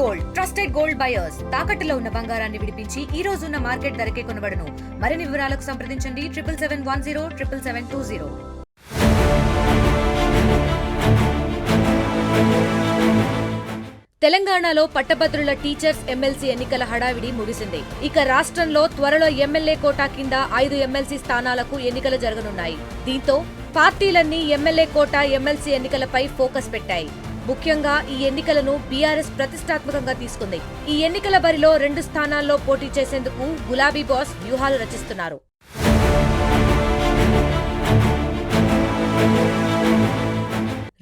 Gold trusted gold buyers తాకట్టులో ఉన్న బంగారాన్ని విడిపించి ఈ రోజు ఉన్న మార్కెట్ ధరకే కొనబడును. మరిన్ని వివరాలకు సంప్రదించండి 7771077720. తెలంగాణలో పట్టభద్రుల టీచర్స్ ఎమ్మెల్సీ ఎన్నికల హడావిడి ముగిసింది. ఇక రాష్ట్రంలో త్వరలో ఎమ్మెల్యే కోటా కింద 5 ఎమ్మెల్సీ స్థానాలకు ఎన్నికలు జరగనున్నాయి. దీంతో పార్టీలన్నీ ఎమ్మెల్యే కోటా ఎమ్మెల్సీ ఎన్నికలపై ఫోకస్ పెట్టాయి. ముఖ్యంగా ఈ ఎన్నికలను బీఆర్ఎస్ ప్రతిష్టాత్మకంగా తీసుకుంది. ఈ ఎన్నికల బరిలో 2 స్థానాల్లో పోటీ చేసేందుకు గులాబీ బాస్ వ్యూహాలు రచిస్తున్నారు.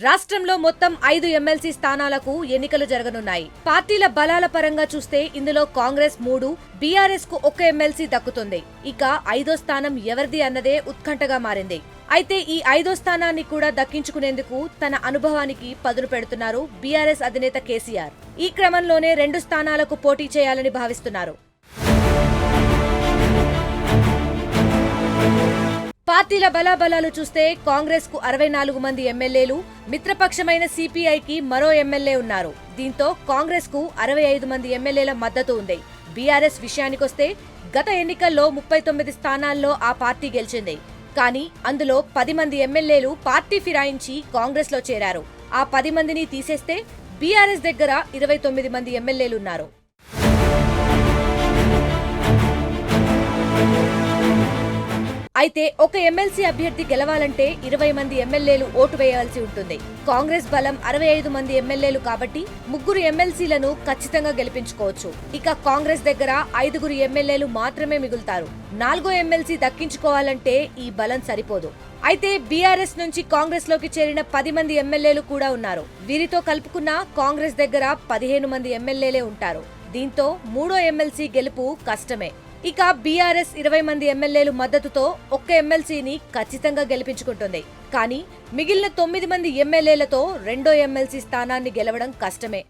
రాష్ట్రంలో మొత్తం 5 ఎమ్మెల్సీ స్థానాలకు ఎన్నికలు జరగనున్నాయి. పార్టీల బలాల పరంగా చూస్తే ఇందులో కాంగ్రెస్ 3, బీఆర్ఎస్ కు 1 ఎమ్మెల్సీ దక్కుతుంది. ఇక 5వ స్థానం ఎవరిది అన్నదే ఉత్కంఠగా మారింది. అయితే ఈ 5వ స్థానాన్ని కూడా దక్కించుకునేందుకు తన అనుభవానికి పదును పెడుతున్నారు బీఆర్ఎస్ అధినేత కేసీఆర్. ఈ క్రమంలోనే 2 స్థానాలకు పోటీ చేయాలని భావిస్తున్నారు. పార్టీల బలాబలాలు చూస్తే కాంగ్రెస్ కు 64 మంది ఎమ్మెల్యేలు, మిత్రపక్షమైన సిపిఐకి మరో ఎమ్మెల్యే ఉన్నారు. దీంతో కాంగ్రెస్ కు 65 మంది ఎమ్మెల్యేల మద్దతు ఉంది. బీఆర్ఎస్ విషయానికొస్తే గత ఎన్నికల్లో 39 స్థానాల్లో ఆ పార్టీ గెలిచింది. కానీ అందులో 10 మంది ఎమ్మెల్యేలు పార్టీ ఫిరాయించి కాంగ్రెస్ లో చేరారు. ఆ 10 మందిని తీసేస్తే బీఆర్ఎస్ దగ్గర 29 మంది ఎమ్మెల్యేలున్నారు. అయితే ఒక ఎమ్మెల్సీ అభ్యర్థి గెలవాలంటే 20 మంది ఎమ్మెల్యేలు ఓటు వేయాల్సి ఉంటుంది. కాంగ్రెస్ బలం 65 మంది ఎమ్మెల్యేలు కాబట్టి 3 ఎమ్మెల్సీలను ఖచ్చితంగా గెలిపించుకోవచ్చు. ఇక కాంగ్రెస్ దగ్గర 5 ఎమ్మెల్యేలు మాత్రమే మిగులుతారు. 4వ ఎమ్మెల్సీ దక్కించుకోవాలంటే ఈ బలం సరిపోదు. అయితే బీఆర్ఎస్ నుంచి కాంగ్రెస్ లోకి చేరిన 10 మంది ఎమ్మెల్యేలు కూడా ఉన్నారు. వీరితో కలుపుకున్న కాంగ్రెస్ దగ్గర 15 మంది ఎమ్మెల్యేలే ఉంటారు. దీంతో 3వ ఎమ్మెల్సీ గెలుపు కష్టమే. ఇక బీఆర్ఎస్ 20 మంది ఎమ్మెల్యేలు మద్దతుతో 1 ఎమ్మెల్సీని ఖచ్చితంగా గెలిపించుకుంటుంది. కానీ మిగిలిన 9 మంది ఎమ్మెల్యేలతో 2వ ఎమ్మెల్సీ స్థానాన్ని గెలవడం కష్టమే.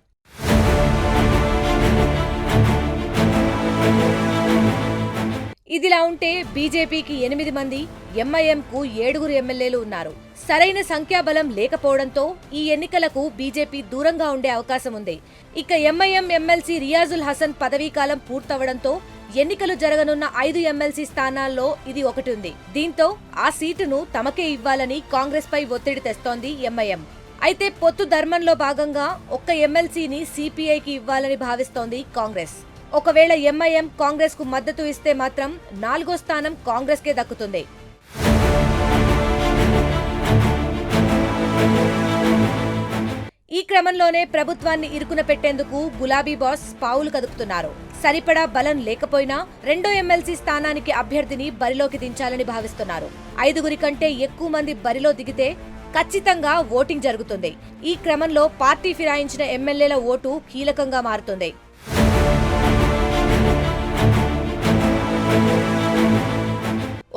ఇదిలా ఉంటే బీజేపీకి 8 మంది, ఎంఐఎంకు 7 ఎమ్మెల్యేలు ఉన్నారు. సరైన సంఖ్యాబలం లేకపోవడంతో ఈ ఎన్నికలకు బీజేపీ దూరంగా ఉండే అవకాశం ఉంది. ఇక ఎంఐఎం ఎమ్మెల్సీ రియాజుల్ హసన్ పదవీకాలం పూర్తవడంతో ఎన్నికలు జరగనున్న 5 ఎమ్మెల్సీ స్థానాల్లో ఇది ఒకటి ఉంది. దీంతో ఆ సీటును తమకే ఇవ్వాలని కాంగ్రెస్ పై ఒత్తిడి తెస్తోంది ఎంఐఎం. అయితే పొత్తు ధర్మంలో భాగంగా 1 ఎమ్మెల్సీని సిపిఐకి ఇవ్వాలని భావిస్తోంది కాంగ్రెస్. ఒకవేళ ఎంఐఎం కాంగ్రెస్ కు మద్దతు ఇస్తే మాత్రం 4వ స్థానం కాంగ్రెస్ కే దక్కుతుంది. ఈ క్రమంలోనే ప్రభుత్వాన్ని ఇరుకున పెట్టేందుకు గులాబీ బాస్ పావులు కదుపుతున్నారు. సరిపడా బలం లేకపోయినా 2వ ఎమ్మెల్సీ స్థానానికి అభ్యర్థిని బరిలోకి దించాలని భావిస్తున్నారు. 5 కంటే ఎక్కువ మంది బరిలో దిగితే ఖచ్చితంగా ఓటింగ్ జరుగుతుంది. ఈ క్రమంలో పార్టీ ఫిరాయించిన ఎమ్మెల్యేల ఓటు కీలకంగా మారుతుంది.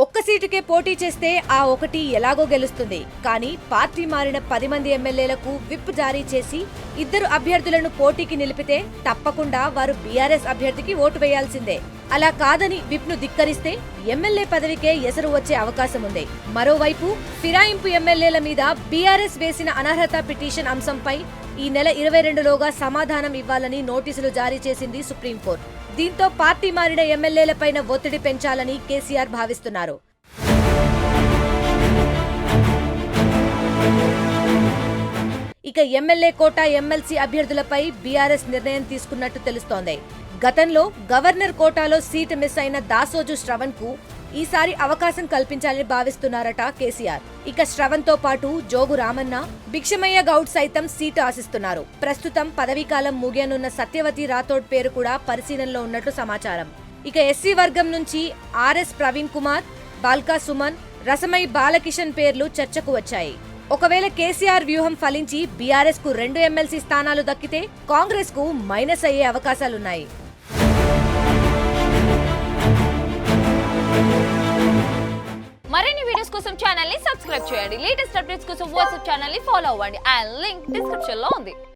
ఒక్క సీటుకే పోటీ చేస్తే ఆ 1 ఎలాగో గెలుస్తుంది. కానీ పార్టీ మారిన 10 మంది ఎమ్మెల్యేలకు విప్ జారీ చేసి 2 అభ్యర్థులను పోటీకి నిలిపితే తప్పకుండా వారు బీఆర్ఎస్ అభ్యర్థికి ఓటు వేయాల్సిందే. అలా కాదని విప్ ను ధిక్కరిస్తే ఎమ్మెల్యే పదవికే ఎసరు వచ్చే అవకాశం ఉంది. మరోవైపు ఫిరాయింపు ఎమ్మెల్యేల మీద బీఆర్ఎస్ వేసిన అనర్హత పిటిషన్ అంశంపై ఈ నెల 22లోగా సమాధానం ఇవ్వాలని నోటీసులు జారీ చేసింది సుప్రీంకోర్టు. దీంతో పార్టీ మారిన ఎమ్మెల్యేలపైన ఒత్తిడి పెంచాలని కేసీఆర్ భావిస్తున్నారు. ఇక ఎమ్మెల్యే కోటా ఎమ్మెల్సీ అభ్యర్థులపై బీఆర్ఎస్ నిర్ణయం తీసుకున్నట్టు తెలుస్తోంది. గతంలో గవర్నర్ కోటాలో సీటు మిస్ అయిన దాసోజు శ్రవణ్ కు ఈసారి అవకాశం కల్పించాలని భావిస్తున్నారట కేసీఆర్. ఇక శ్రవణ్ తో పాటు జోగు రామన్న, భిక్షమయ్య గౌడ్ సైతం సీటు ఆశిస్తున్నారు. ప్రస్తుతం పదవీకాలం ముగియనున్న సత్యవతి రాథోడ్ పేరు కూడా పరిశీలనలో ఉన్నట్లు సమాచారం. ఇక ఎస్సీ వర్గం నుంచి ఆర్ఎస్ ప్రవీణ్ కుమార్, బాల్కా సుమన్, రసమై బాలకిషన్ పేర్లు చర్చకు వచ్చాయి. ఒకవేళ కేసీఆర్ వ్యూహం ఫలించి బీఆర్ఎస్ కు 2 ఎమ్మెల్సీ స్థానాలు దక్కితే కాంగ్రెస్ కు మైనస్ అయ్యే అవకాశాలున్నాయి. మరిన్ని వీడియోస్ కోసం ఛానల్ ని సబ్స్క్రైబ్ చేయండి. లేటెస్ట్ అప్డేట్స్ కోసం వాట్సాప్ ఛానల్ ని ఫాలో అవ్వండి. ఆ లింక్ డిస్క్రిప్షన్ లో ఉంది.